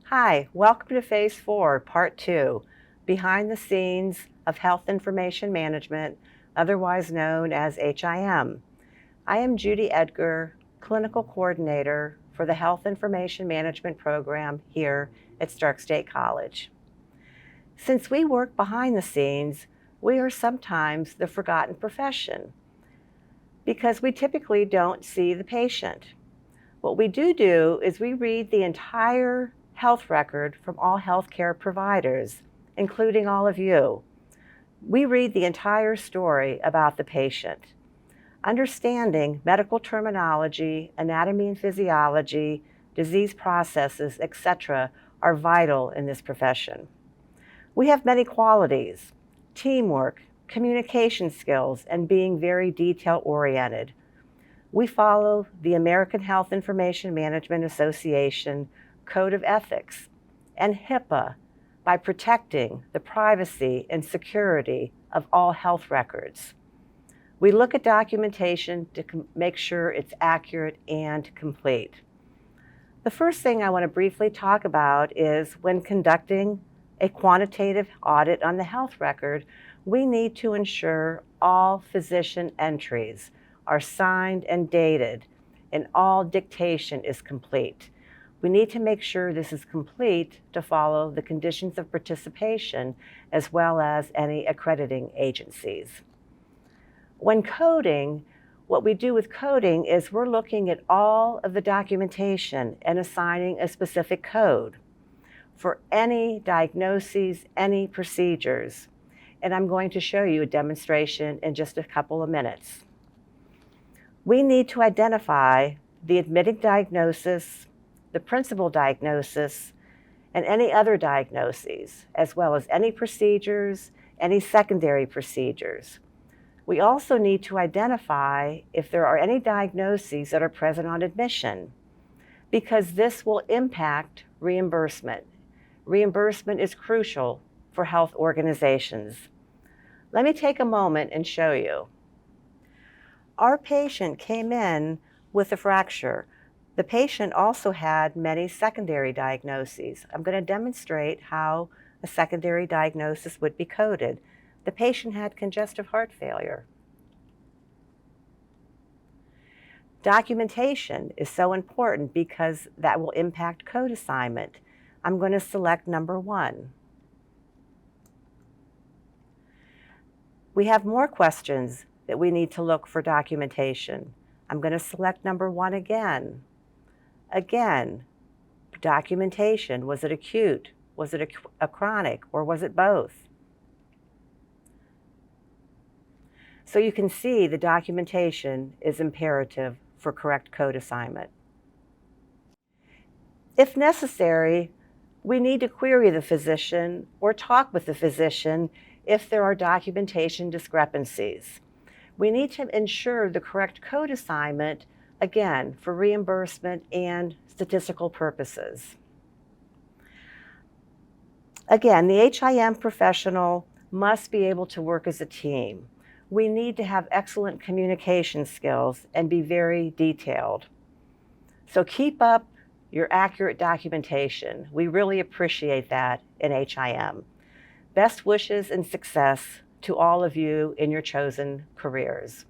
Hi, welcome to Phase 4, Part 2, Behind the Scenes of Health Information Management, otherwise known as HIM. I am Judy Edgar, Clinical Coordinator for the Health Information Management Program here at Stark State College. Since we work behind the scenes, we are sometimes the forgotten profession because we typically don't see the patient. What we do is we read the entire health record from all healthcare providers, including all of you. We read the entire story about the patient. Understanding medical terminology, anatomy and physiology, disease processes, etc. are vital in this profession. We have many qualities: teamwork, communication skills, and being very detail-oriented. We follow the American Health Information Management Association Code of Ethics and HIPAA by protecting the privacy and security of all health records. We look at documentation to make sure it's accurate and complete. The first thing I want to briefly talk about is when conducting a quantitative audit on the health record, we need to ensure all physician entries are signed and dated and all dictation is complete. We need to make sure this is complete to follow the conditions of participation as well as any accrediting agencies. When coding, what we do with coding is we're looking at all of the documentation and assigning a specific code for any diagnoses, any procedures. And I'm going to show you a demonstration in just a couple of minutes. We need to identify the admitting diagnosis, the principal diagnosis, and any other diagnoses, as well as any procedures, any secondary procedures. We also need to identify if there are any diagnoses that are present on admission, because this will impact reimbursement. Reimbursement is crucial for health organizations. Let me take a moment and show you. Our patient came in with a fracture. The patient also had many secondary diagnoses. I'm going to demonstrate how a secondary diagnosis would be coded. The patient had congestive heart failure. Documentation is so important because that will impact code assignment. I'm going to select number 1. We have more questions that we need to look for documentation. I'm going to select number 1 again. Again, documentation. Was it acute? Was it a chronic? Or was it both? So you can see the documentation is imperative for correct code assignment. If necessary, we need to query the physician or talk with the physician if there are documentation discrepancies. We need to ensure the correct code assignment, again, for reimbursement and statistical purposes. Again, the HIM professional must be able to work as a team. We need to have excellent communication skills and be very detailed. So keep up your accurate documentation. We really appreciate that in HIM. Best wishes and success to all of you in your chosen careers.